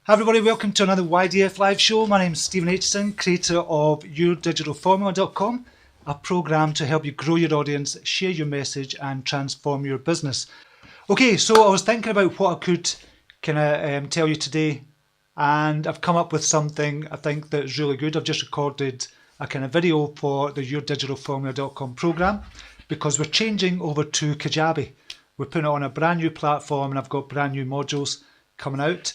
Hi everybody, welcome to another YDFLive show. My name is Stephen Aitchison, creator of YourDigitalFormula.com, a program to help you grow your audience, share your message and transform your business. Okay, so I was thinking about what I could tell you today, and I've come up with something I think that is really good. I've just recorded a video for the YourDigitalFormula.com program because we're changing over to Kajabi. We're putting it on a brand new platform and I've got brand new modules coming out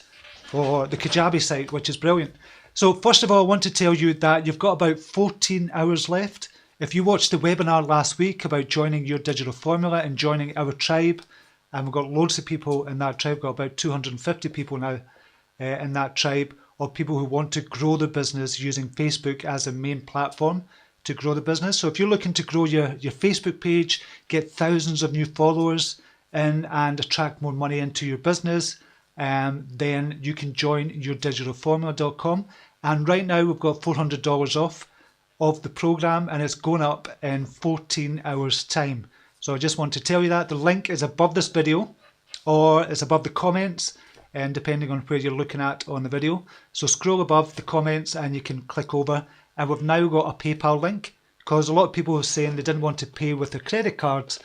for the Kajabi site, which is brilliant. So first of all, I want to tell you that you've got about 14 hours left. If you watched the webinar last week about joining Your Digital Formula and joining our tribe, and we've got loads of people in that tribe, we've got about 250 people now in that tribe of people who want to grow their business using Facebook as a main platform to grow the business. So if you're looking to grow your Facebook page, get thousands of new followers in and attract more money into your business, then you can join YourDigitalFormula.com. And right now we've got $400 off of the program and it's going up in 14 hours time. So I just want to tell you that. The link is above this video or it's above the comments, and depending on where you're looking at on the video. So scroll above the comments and you can click over. And we've now got a PayPal link because a lot of people were saying they didn't want to pay with their credit cards.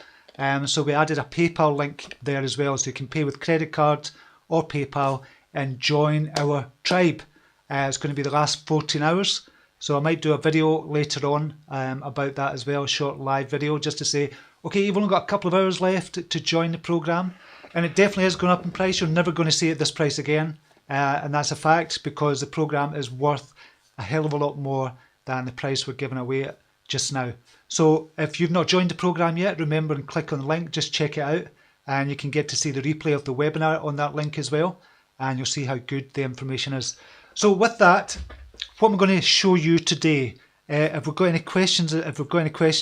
So we added a PayPal link there as well, so you can pay with credit cards or PayPal and join our tribe. It's going to be the last 14 hours. So I might do a video later on about that as well, a short live video just to say, okay, you've only got a couple of hours left to join the program. And it definitely is going up in price. You're never going to see it this price again. And that's a fact because the program is worth a hell of a lot more than the price we're giving away just now. So if you've not joined the program yet, remember and click on the link, just check it out. And you can get to see the replay of the webinar on that link as well. And you'll see how good the information is. So with that, what I'm going to show you today, if we've got any questions,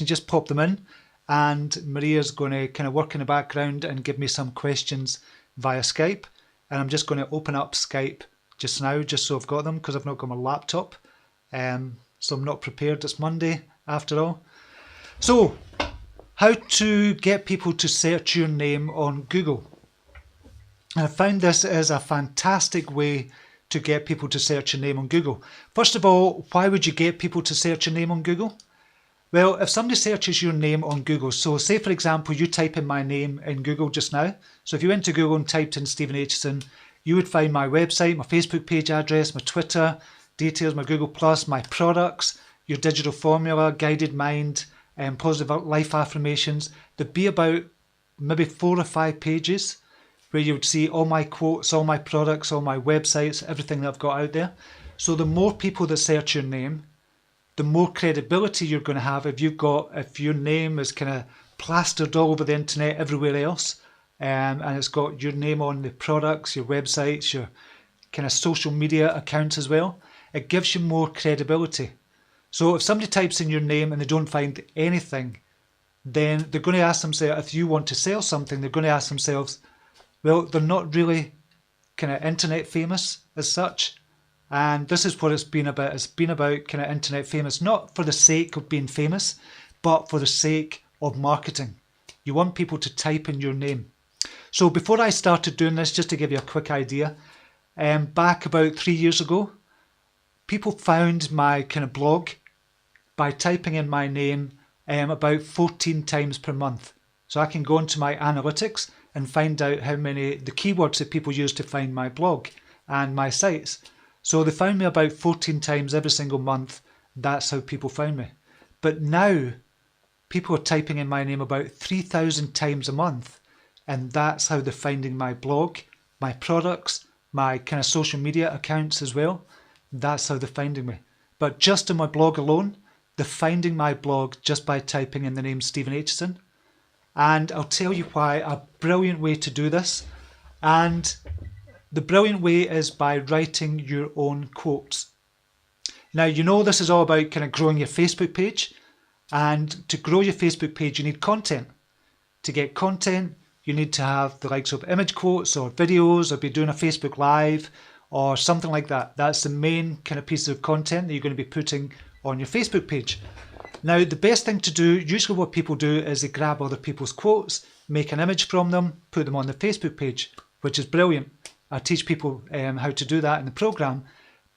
just pop them in. And Maria's going to work in the background and give me some questions via Skype. And I'm just going to open up Skype just now, just so I've got them, because I've not got my laptop. So I'm not prepared. It's Monday after all. So, how to get people to search your name on Google. I found this is a fantastic way to get people to search your name on Google. First of all, why would you get people to search your name on Google? Well, if somebody searches your name on Google, so say for example, you type in my name in Google just now. So if you went to Google and typed in Stephen Aitchison, you would find my website, my Facebook page address, my Twitter, details, my Google+, my products, your digital formula, guided mind, and positive life affirmations. There'd be about maybe 4 or 5 pages where you would see all my quotes, all my products, all my websites, everything that I've got out there. So the more people that search your name, the more credibility you're going to have if your name is plastered all over the internet everywhere else, and it's got your name on the products, your websites, your social media accounts as well. It gives you more credibility. So if somebody types in your name and they don't find anything, then they're going to ask themselves, if you want to sell something, they're going to ask themselves, well, they're not really internet famous as such. And this is what it's been about. It's been about internet famous, not for the sake of being famous, but for the sake of marketing. You want people to type in your name. So before I started doing this, just to give you a quick idea, back about 3 years ago, people found my blog by typing in my name about 14 times per month. So I can go into my analytics and find out how many, the keywords that people use to find my blog and my sites. So they found me about 14 times every single month. That's how people found me. But now people are typing in my name about 3,000 times a month. And that's how they're finding my blog, my products, my social media accounts as well. That's how they're finding me. But just on my blog alone, they're finding my blog just by typing in the name Stephen Aitchison. And I'll tell you why, a brilliant way to do this. And the brilliant way is by writing your own quotes. Now, you know this is all about growing your Facebook page. And to grow your Facebook page, you need content. To get content, you need to have the likes of image quotes or videos or be doing a Facebook Live or something like that. That's the main piece of content that you're going to be putting on your Facebook page. Now, the best thing to do, usually what people do is they grab other people's quotes, make an image from them, put them on the Facebook page, which is brilliant. I teach people how to do that in the program.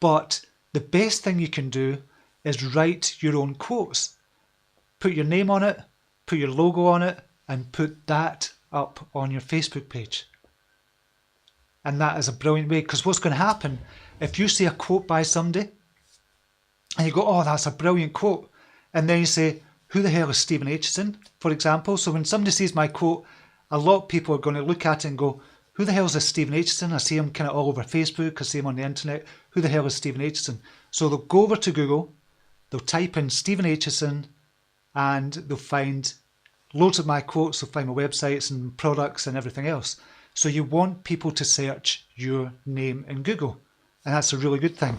But the best thing you can do is write your own quotes. Put your name on it, put your logo on it, and put that up on your Facebook page. And that is a brilliant way, because what's going to happen if you see a quote by somebody and you go, oh, that's a brilliant quote, and then you say, who the hell is Stephen Aitchison, for example? So when somebody sees my quote, a lot of people are going to look at it and go, who the hell is this Stephen Aitchison? I see him kind of all over Facebook, I see him on the internet. Who the hell is Stephen Aitchison? So they'll go over to Google, they'll type in Stephen Aitchison, and they'll find loads of my quotes, they'll find my websites and products and everything else. So you want people to search your name in Google, and that's a really good thing.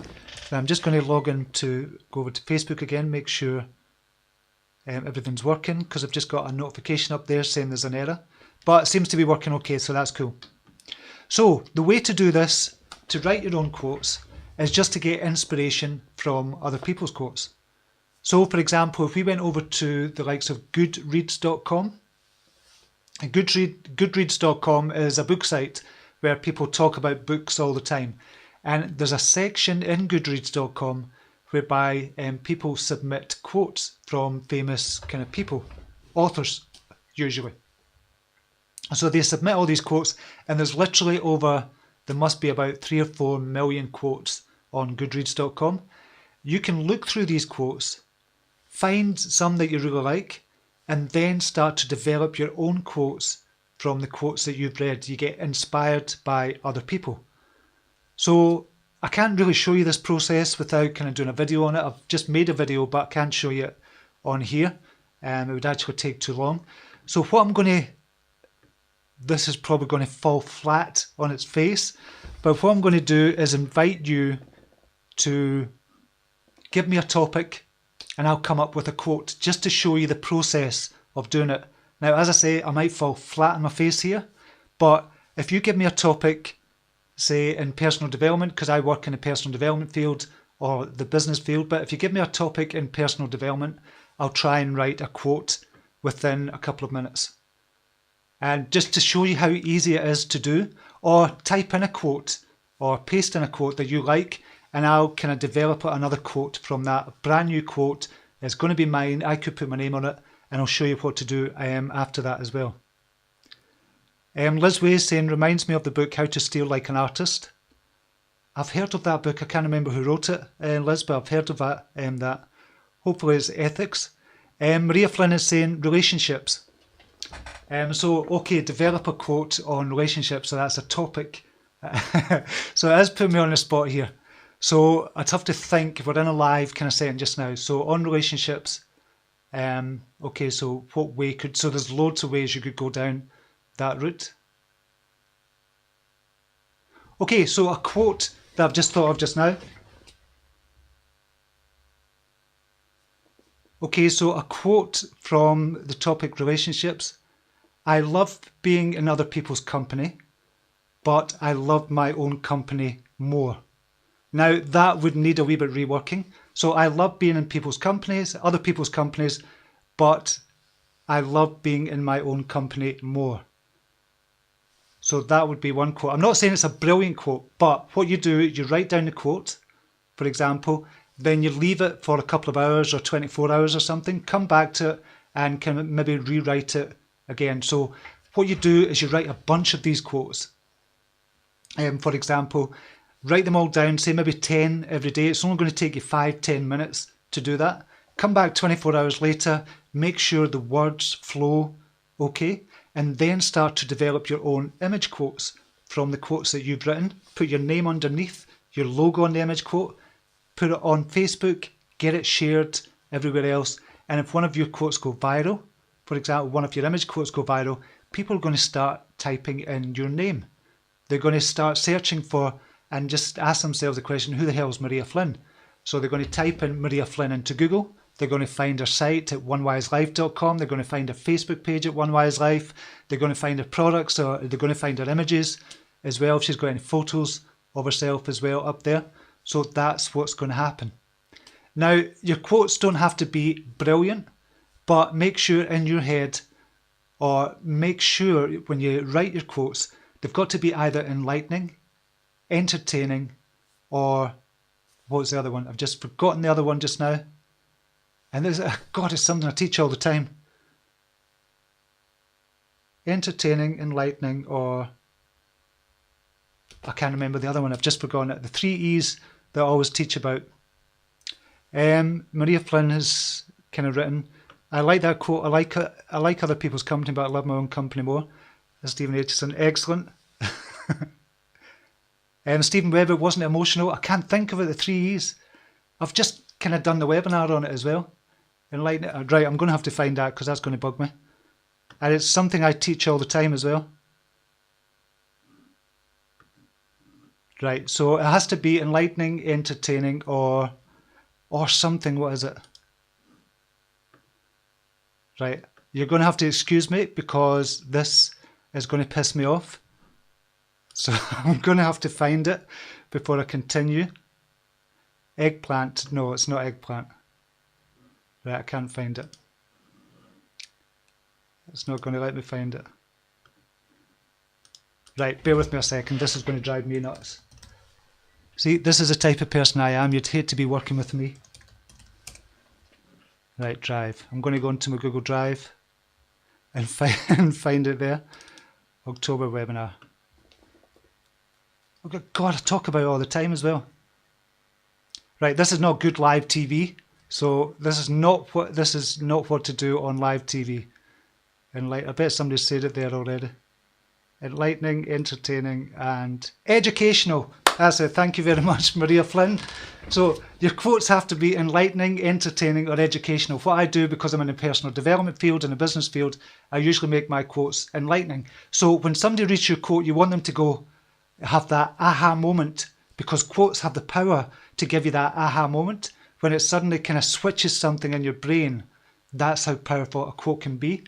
Now I'm just going to log in to go over to Facebook again, make sure everything's working, because I've just got a notification up there saying there's an error, but it seems to be working okay, so that's cool. So the way to do this, to write your own quotes, is just to get inspiration from other people's quotes. So for example, if we went over to the likes of Goodreads.com, Goodreads.com is a book site where people talk about books all the time. And there's a section in Goodreads.com whereby people submit quotes from famous kind of people, authors usually. So they submit all these quotes, and there's literally there must be about 3 or 4 million quotes on Goodreads.com. You can look through these quotes, find some that you really like, and then start to develop your own quotes from the quotes that you've read. You get inspired by other people. So I can't really show you this process without kind of doing a video on it. I've just made a video, but I can't show you it on here. It would actually take too long. So what I'm going to, this is probably going to fall flat on its face, but what I'm going to do is invite you to give me a topic, and I'll come up with a quote just to show you the process of doing it. Now, as I say, I might fall flat on my face here, but if you give me a topic, say in personal development, because I work in the personal development field or the business field, but if you give me a topic in personal development, I'll try and write a quote within a couple of minutes. And just to show you how easy it is to do, or type in a quote or paste in a quote that you like, and I'll kind of develop another quote from that. A brand new quote is going to be mine. I could put my name on it, and I'll show you what to do after that as well. Liz Way is saying, reminds me of the book How to Steal Like an Artist. I've heard of that book. I can't remember who wrote it, Liz, but I've heard of that. Hopefully it's ethics. Maria Flynn is saying relationships. Okay, develop a quote on relationships. So that's a topic. So it has put me on the spot here. So I'd have to think. We're in a live kind of setting just now. So on relationships, okay, so what way so there's loads of ways you could go down that route. Okay, so a quote that I've just thought of just now. Okay, so a quote from the topic relationships. I love being in other people's company, but I love my own company more. Now, that would need a wee bit reworking. So I love being in people's companies, other people's companies, but I love being in my own company more. So that would be one quote. I'm not saying it's a brilliant quote, but what you do, you write down the quote, for example, then you leave it for a couple of hours or 24 hours or something, come back to it and can maybe rewrite it again. So what you do is you write a bunch of these quotes. For example, write them all down, say maybe 10 every day. It's only going to take you 5-10 minutes to do that. Come back 24 hours later, make sure the words flow okay, and then start to develop your own image quotes from the quotes that you've written. Put your name underneath, your logo on the image quote, put it on Facebook, get it shared everywhere else. And if one of your quotes go viral, for example, one of your image quotes go viral, people are going to start typing in your name. They're going to start searching for and just ask themselves the question, who the hell is Maria Flynn? So they're going to type in Maria Flynn into Google. They're going to find her site at onewiselife.com. They're going to find her Facebook page at OneWiseLife. They're going to find her products, or they're going to find her images as well. If she's got any photos of herself as well up there. So that's what's going to happen. Now, your quotes don't have to be brilliant, but make sure in your head, or make sure when you write your quotes, they've got to be either enlightening, entertaining, or what was the other one? I've just forgotten the other one just now. And there's, God, it's something I teach all the time. Entertaining, enlightening, or I can't remember the other one. I've just forgotten it. The 3 E's that I always teach about. Maria Flynn has kind of written, I like that quote. I like other people's company, but I love my own company more. Stephen Aitchison, excellent. Stephen Webber, wasn't emotional. I can't think of it, the 3 E's. I've just kind of done the webinar on it as well. Enlighten it. Right, I'm going to have to find that because that's going to bug me. And it's something I teach all the time as well. Right, so it has to be enlightening, entertaining, or something. What is it? Right, you're going to have to excuse me because this is going to piss me off. So I'm going to have to find it before I continue. Eggplant. No, it's not eggplant. Right, I can't find it. It's not going to let me find it. Right, bear with me a second. This is going to drive me nuts. See, this is the type of person I am. You'd hate to be working with me. Right, Drive. I'm going to go into my Google Drive and find it there. October webinar. Oh God, I talk about it all the time as well. Right, this is not good live TV. So this is not what to do on live TV. And I bet somebody said it there already. Enlightening, entertaining, and educational. That's it. Thank you very much, Maria Flynn. So your quotes have to be enlightening, entertaining, or educational. What I do, because I'm in the personal development field and the business field, I usually make my quotes enlightening. So when somebody reads your quote, you want them to go have that aha moment, because quotes have the power to give you that aha moment when it suddenly kind of switches something in your brain. That's how powerful a quote can be,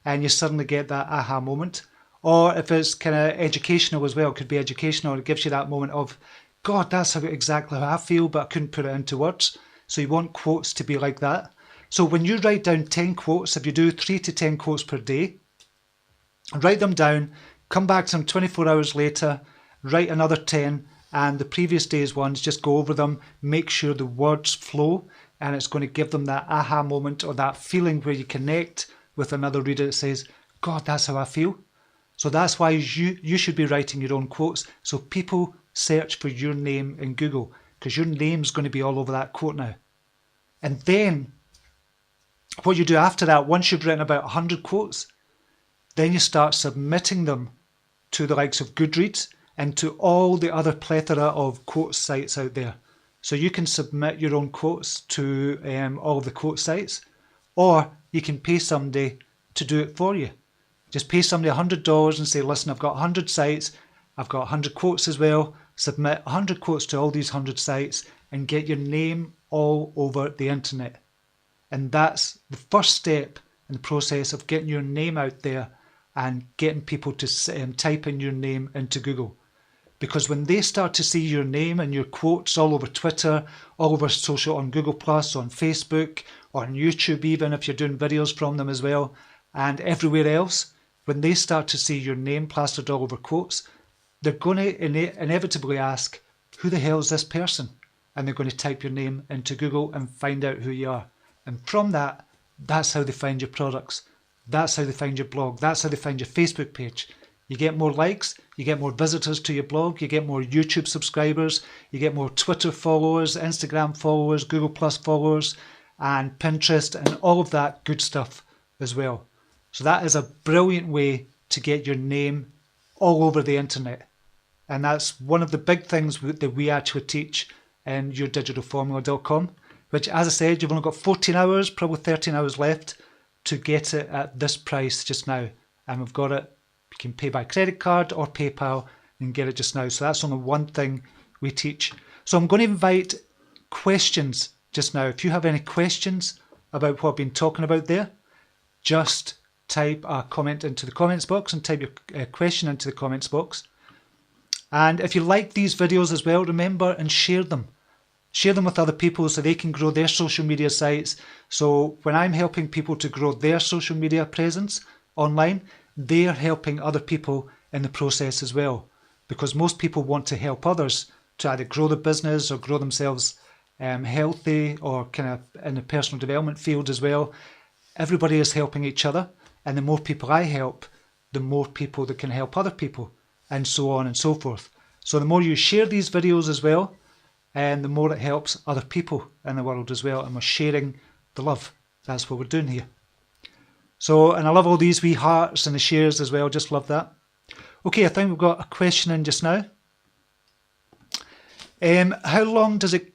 and you suddenly get that aha moment. Or if it's kind of educational as well, it could be educational. It gives you that moment of, God, that's exactly how I feel, but I couldn't put it into words. So you want quotes to be like that. So when you write down 10 quotes, if you do 3 to 10 quotes per day, write them down, come back to them 24 hours later, write another 10, and the previous day's ones, just go over them, make sure the words flow, and it's going to give them that aha moment or that feeling where you connect with another reader that says, God, that's how I feel. So that's why you should be writing your own quotes. So people search for your name in Google because your name's going to be all over that quote now. And then what you do after that, once you've written about 100 quotes, then you start submitting them to the likes of Goodreads and to all the other plethora of quote sites out there. So you can submit your own quotes to all of the quote sites, or you can pay somebody to do it for you. Just pay somebody $100 and say, listen, I've got 100 sites, I've got 100 quotes as well, submit 100 quotes to all these 100 sites and get your name all over the internet. And that's the first step in the process of getting your name out there and getting people to type in your name into Google. Because when they start to see your name and your quotes all over Twitter, all over social, on Google+, on Facebook, on YouTube even, if you're doing videos from them as well, and everywhere else, when they start to see your name plastered all over quotes, they're going to inevitably ask, who the hell is this person? And they're going to type your name into Google and find out who you are. And from that, that's how they find your products. That's how they find your blog. That's how they find your Facebook page. You get more likes, you get more visitors to your blog, you get more YouTube subscribers, you get more Twitter followers, Instagram followers, Google Plus followers, and Pinterest, and all of that good stuff as well. So that is a brilliant way to get your name all over the internet. And that's one of the big things that we actually teach in yourdigitalformula.com, which, as I said, you've only got 14 hours, probably 13 hours left to get it at this price just now. And we've got it, you can pay by credit card or PayPal and get it just now. So that's only one thing we teach. So I'm going to invite questions just now. If you have any questions about what I've been talking about there, just type a comment into the comments box and type your question into the comments box. And if you like these videos as well, remember and share them. Share them with other people so they can grow their social media sites. So when I'm helping people to grow their social media presence online, they're helping other people in the process as well. because most people want to help others to either grow their business or grow themselves healthy, or kind of in the personal development field as well. Everybody is helping each other, and the more people I help, the more people that can help other people, and so on and so forth. So the more you share these videos as well, and the more it helps other people in the world as well, and we're sharing the love. That's what we're doing here. So, and I love all these wee hearts and the shares as well, just love that. Okay, I think we've got a question in just now. How long does it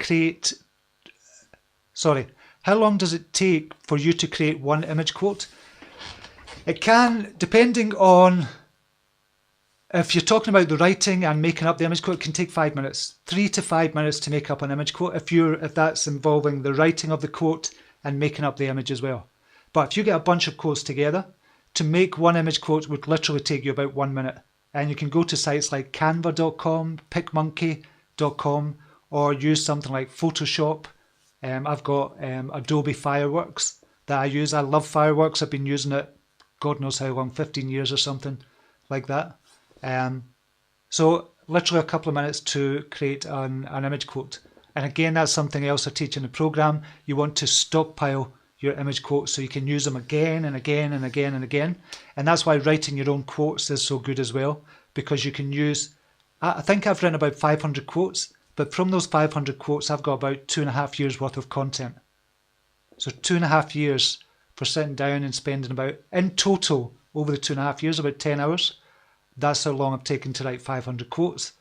take for you to create one image quote? It can, depending on, if you're talking about the writing and making up the image quote, it can take 5 minutes, 3 to 5 minutes to make up an image quote, if that's involving the writing of the quote and making up the image as well. But if you get a bunch of quotes together, to make one image quote would literally take you about 1 minute. And you can go to sites like canva.com, picmonkey.com, or use something like Photoshop. I've got Adobe Fireworks that I use. I love Fireworks. I've been using it God knows how long, 15 years or something like that. So literally a couple of minutes to create an image quote. And again, that's something else I teach in the program. You want to stockpile your image quotes so you can use them again and again and again and again. And that's why writing your own quotes is so good as well, because you can use, I think I've written about 500 quotes, but from those 500 quotes, I've got about 2.5 years worth of content. So 2.5 years for sitting down and spending about, in total, over the 2.5 years, about 10 hours. That's how long I've taken to write 500 quotes.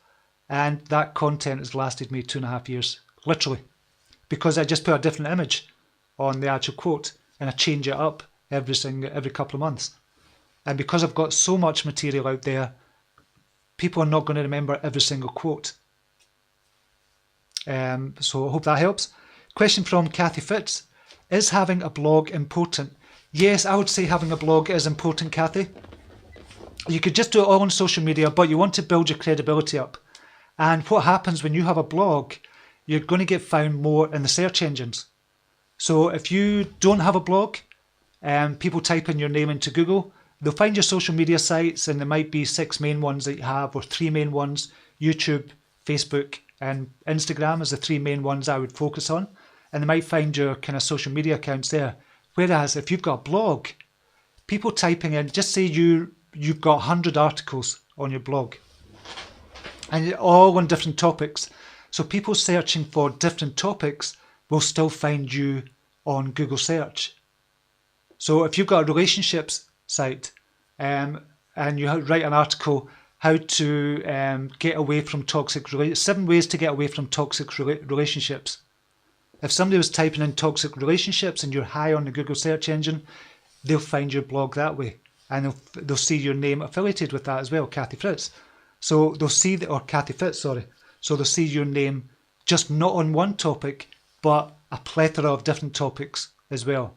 And that content has lasted me 2.5 years, literally, because I just put a different image on the actual quote and I change it up every couple of months. And because I've got so much material out there, people are not going to remember every single quote. So I hope that helps. Question from Kathy Fitz. Is having a blog important? Yes, I would say having a blog is important, Kathy. You could just do it all on social media, but you want to build your credibility up. And what happens when you have a blog, you're going to get found more in the search engines. So if you don't have a blog, people type in your name into Google, they'll find your social media sites, and there might be 6 main ones that you have, or 3 main ones: YouTube, Facebook, and Instagram as the 3 main ones I would focus on. And they might find your kind of social media accounts there. Whereas if you've got a blog, people typing in, just say you've got 100 articles on your blog, and all on different topics. So people searching for different topics will still find you on Google search. So if you've got a relationships site and you write an article, how to get away from 7 ways to get away from toxic relationships. If somebody was typing in toxic relationships and you're high on the Google search engine, they'll find your blog that way. And they'll see your name affiliated with that as well, Kathy Fitz. So they'll see, Kathy Fitz, sorry. So they'll see your name just not on one topic, but a plethora of different topics as well.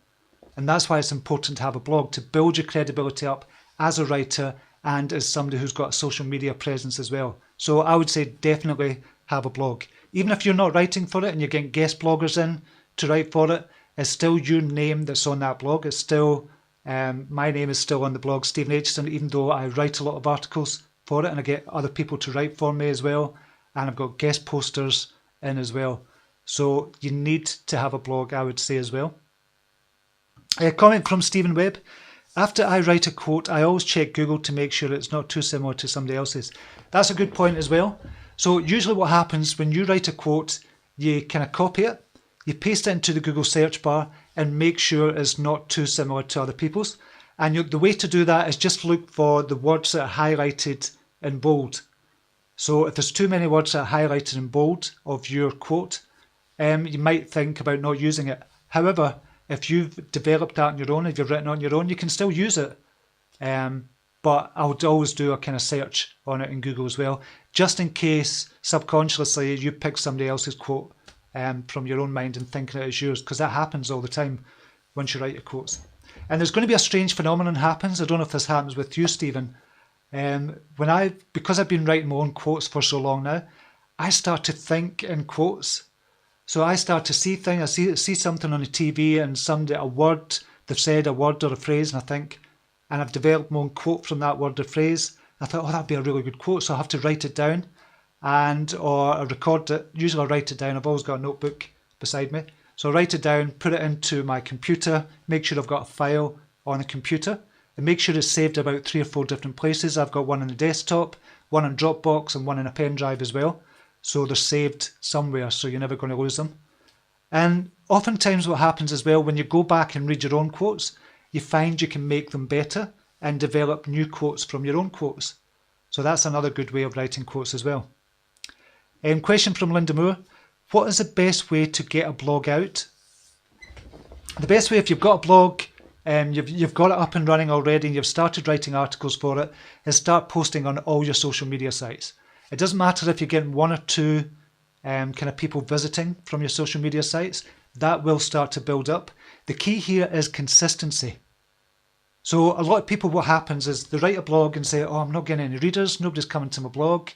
And that's why it's important to have a blog, to build your credibility up as a writer and as somebody who's got a social media presence as well. So I would say definitely have a blog. Even if you're not writing for it and you're getting guest bloggers in to write for it, it's still your name that's on that blog. It's still, my name is still on the blog, Stephen Aitchison, even though I write a lot of articles for it and I get other people to write for me as well. And I've got guest posters in as well. So you need to have a blog, I would say as well. A comment from Stephen Webb. After I write a quote, I always check Google to make sure it's not too similar to somebody else's. That's a good point as well. So usually what happens when you write a quote, you kind of copy it, you paste it into the Google search bar and make sure it's not too similar to other people's. And the way to do that is just look for the words that are highlighted in bold. So if there's too many words that are highlighted in bold of your quote, you might think about not using it. However, if you've developed that on your own, if you've written on your own, you can still use it. But I would always do a kind of search on it in Google as well, just in case subconsciously you pick somebody else's quote from your own mind and thinking it is yours, because that happens all the time once you write your quotes. And there's going to be a strange phenomenon happens. I don't know if this happens with you, Stephen. Because I've been writing my own quotes for so long now, I start to think in quotes. So I start to see things, I see something on the TV and they've said a word or a phrase, and I think, and I've developed my own quote from that word or phrase, I thought, oh, that'd be a really good quote, so I have to write it down or I record it. Usually I write it down. I've always got a notebook beside me. So I write it down, put it into my computer, make sure I've got a file on the computer, and make sure it's saved about 3 or 4 different places. I've got one on the desktop, one on Dropbox, and one in a pen drive as well. So they're saved somewhere, so you're never going to lose them. And oftentimes what happens as well, when you go back and read your own quotes, you find you can make them better and develop new quotes from your own quotes. So that's another good way of writing quotes as well. Question from Linda Moore. What is the best way to get a blog out? The best way, if you've got a blog, you've got it up and running already and you've started writing articles for it, is start posting on all your social media sites. It doesn't matter if you're getting 1 or 2 kind of people visiting from your social media sites. That will start to build up. The key here is consistency. So a lot of people, what happens is they write a blog and say, oh, I'm not getting any readers, nobody's coming to my blog.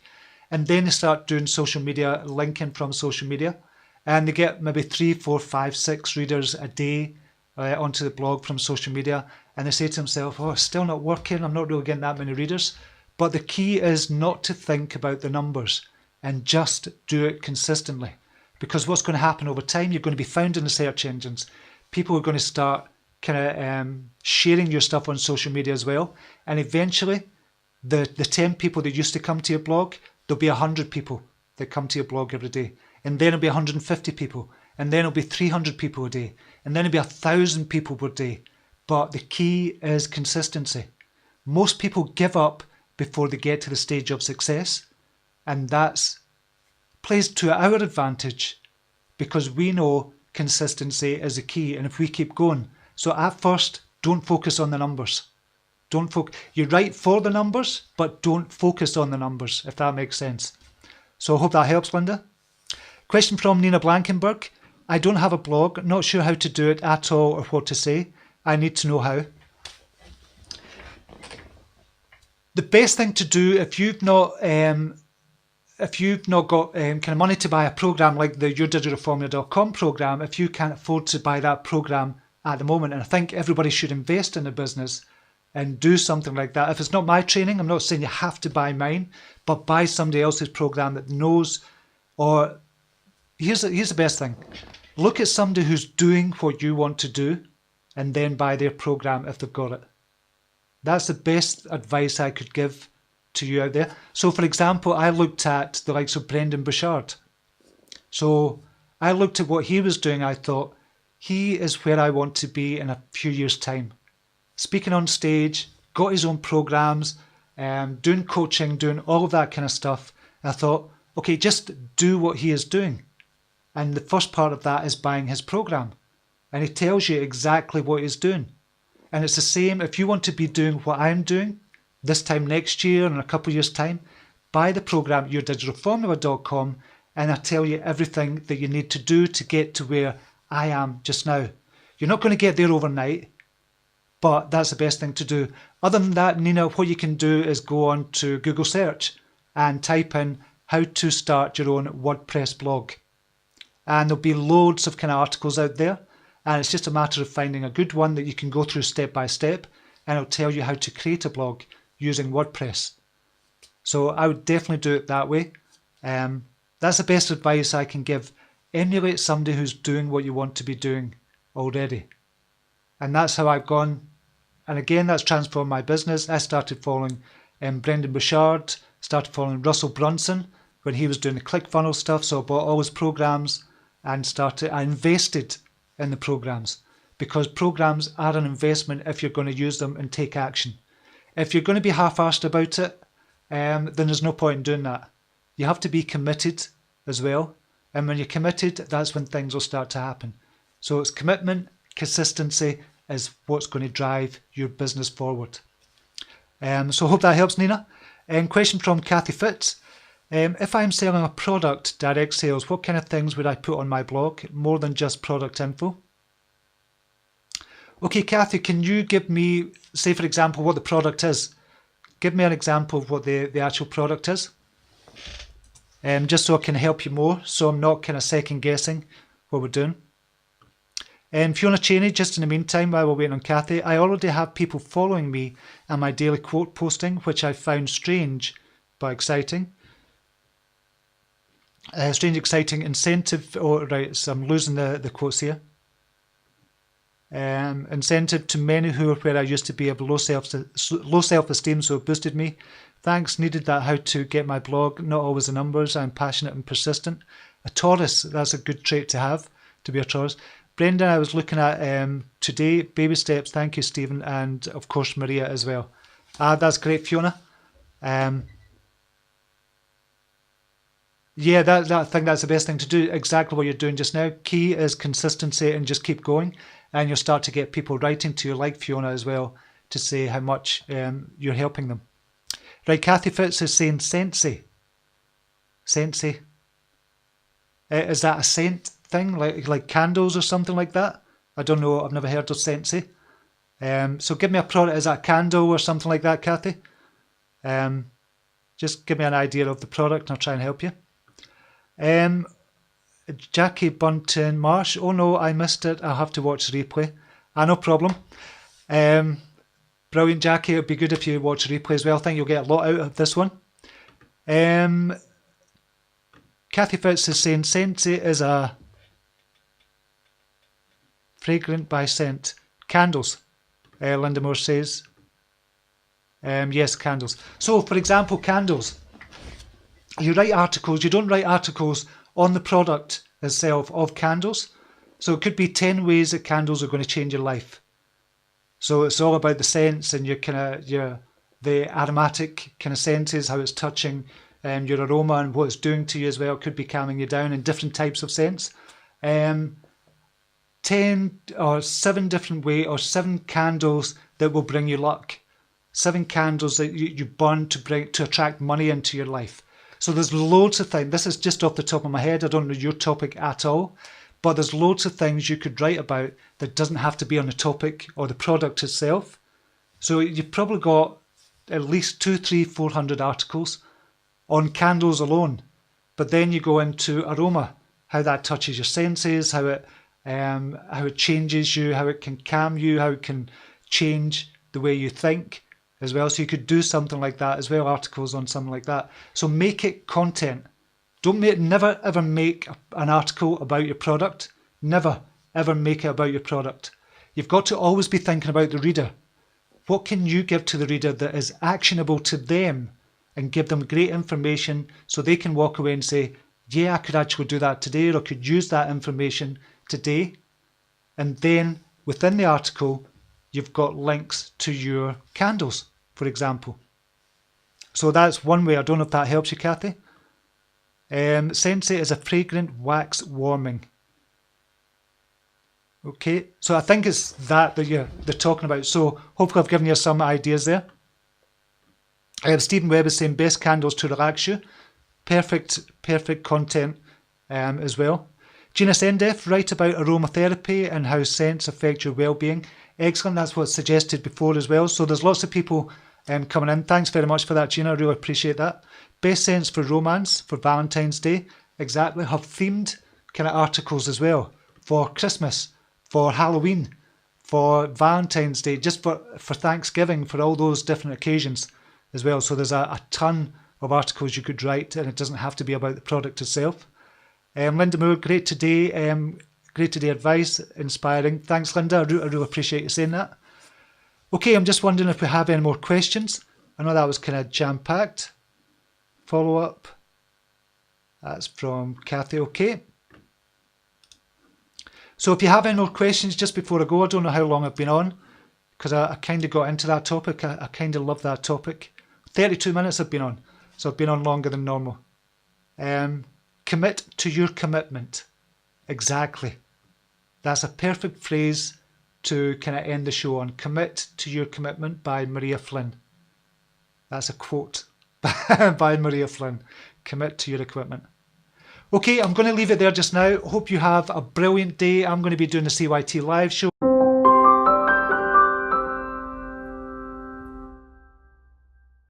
And then they start doing social media, linking from social media. And they get maybe 3, 4, 5, 6 readers a day onto the blog from social media. And they say to themselves, oh, it's still not working, I'm not really getting that many readers. But the key is not to think about the numbers and just do it consistently. Because what's going to happen over time, you're going to be found in the search engines. People are going to start kind of sharing your stuff on social media as well. And eventually, the 10 people that used to come to your blog, there'll be 100 people that come to your blog every day. And then it'll be 150 people. And then it'll be 300 people a day. And then it'll be 1,000 people per day. But the key is consistency. Most people give up before they get to the stage of success. And that plays to our advantage because we know consistency is the key. And if we keep going, so at first, don't focus on the numbers. You write for the numbers, but don't focus on the numbers, if that makes sense. So I hope that helps, Linda. Question from Nina Blankenberg. I don't have a blog, not sure how to do it at all or what to say. I need to know how. The best thing to do if you've not got kind of money to buy a program like the yourdigitalformula.com program, if you can't afford to buy that program at the moment, and I think everybody should invest in a business and do something like that. If it's not my training, I'm not saying you have to buy mine, but buy somebody else's program that knows. Or here's the best thing. Look at somebody who's doing what you want to do and then buy their program if they've got it. That's the best advice I could give to you out there. So for example, I looked at the likes of Brendan Bouchard. So I looked at what he was doing. I thought, he is where I want to be in a few years' time. Speaking on stage, got his own programs, doing coaching, doing all of that kind of stuff. And I thought, okay, just do what he is doing. And the first part of that is buying his program. And he tells you exactly what he's doing. And it's the same if you want to be doing what I'm doing this time next year and a couple of years' time, buy the program yourdigitalformula.com and I'll tell you everything that you need to do to get to where I am just now. You're not going to get there overnight, but that's the best thing to do. Other than that, Nina, what you can do is go on to Google search and type in how to start your own WordPress blog. And there'll be loads of kind of articles out there. And it's just a matter of finding a good one that you can go through step by step. And it'll tell you how to create a blog using WordPress. So I would definitely do it that way. That's the best advice I can give. Emulate somebody who's doing what you want to be doing already. And that's how I've gone. And again, that's transformed my business. I started following Brendan Bouchard, started following Russell Brunson when he was doing the ClickFunnels stuff. So I bought all his programs and I invested in the programs because programs are an investment if you're going to use them and take action. If you're going to be half-arsed about it, then there's no point in doing that. You have to be committed as well. And when you're committed, that's when things will start to happen. So it's commitment, consistency is what's going to drive your business forward. So I hope that helps, Nina. Question from Kathy Fitz. If I'm selling a product, direct sales, what kind of things would I put on my blog more than just product info? Okay, Kathy, can you give me, say for example, what the product is? Give me an example of what the actual product is. Just so I can help you more, so I'm not kind of second guessing what we're doing. And Fiona Cheney, just in the meantime, while we're waiting on Kathy, I already have people following me and my daily quote posting, which I found strange but exciting. Strange, exciting, incentive. Oh, right, so I'm losing the quotes here. Incentive to many who are where I used to be of low self-esteem, so it boosted me. Thanks, needed that how to get my blog, not always the numbers, I'm passionate and persistent. A Taurus, that's a good trait to have, to be a Taurus. Brenda, I was looking at today, baby steps, thank you Stephen, and of course Maria as well. That's great, Fiona. Yeah, I think that's the best thing to do, exactly what you're doing just now. Key is consistency and just keep going, and you'll start to get people writing to you like Fiona as well to say how much you're helping them. Right, Kathy Fitz is saying Scentsy. Scentsy. Is that a scent thing, like candles or something like that? I don't know, I've never heard of Scentsy. So give me a product, is that a candle or something like that, Kathy? Just give me an idea of the product and I'll try and help you. Jackie Bunton Marsh, oh no, I missed it, I'll have to watch the replay. No problem. Brilliant, Jackie, it would be good if you watch the replay as well. I think you'll get a lot out of this one. Kathy Fitz is saying Scentsy is a fragrant by scent. Candles, Linda Moore says. Yes, candles. So, for example, candles. You write articles. You don't write articles on the product itself of candles. So it could be 10 ways that candles are going to change your life. So it's all about the scents and the aromatic kind of senses, how it's touching your aroma and what it's doing to you as well. It could be calming you down in different types of scents. 10 or 7 different ways or 7 candles that will bring you luck. 7 candles that you burn to attract money into your life. So there's loads of things. This is just off the top of my head. I don't know your topic at all. But there's loads of things you could write about that doesn't have to be on the topic or the product itself. So you've probably got at least 200, 300, 400 articles on candles alone. But then you go into aroma, how that touches your senses, how it changes you, how it can calm you, how it can change the way you think as well. So you could do something like that as well, articles on something like that. So make it content. Never ever make an article about your product. Never ever make it about your product. You've got to always be thinking about the reader. What can you give to the reader that is actionable to them and give them great information so they can walk away and say, yeah, I could actually do that today, or I could use that information today. And then within the article, you've got links to your candles, for example. So that's one way. I don't know if that helps you, Kathy. Scentsy is a fragrant wax warming. Okay, so I think it's that they're talking about. So hopefully I've given you some ideas there. Stephen Webb is saying best candles to relax you. Perfect content as well. Gina Sendef, write about aromatherapy and how scents affect your well-being. Excellent, that's what's suggested before as well. So there's lots of people coming in. Thanks very much for that, Gina. I really appreciate that. Best scents for romance, for Valentine's Day. Exactly. Have themed kind of articles as well for Christmas, for Halloween, for Valentine's Day, just for Thanksgiving, for all those different occasions as well. So there's a ton of articles you could write, and it doesn't have to be about the product itself. Linda Moore, great today advice, inspiring. Thanks, Linda. I really appreciate you saying that. Okay, I'm just wondering if we have any more questions. I know that was kind of jam-packed. Follow up. That's from Kathy. Okay. So if you have any more questions just before I go, I don't know how long I've been on because I kind of got into that topic. I kind of love that topic. 32 minutes I've been on. So I've been on longer than normal. Commit to your commitment. Exactly. That's a perfect phrase to kind of end the show on. Commit to your commitment by Maria Flynn. That's a quote by Maria Flynn. Commit to your equipment. Okay, I'm going to leave it there just now. Hope you have a brilliant day. I'm going to be doing the CYT live show.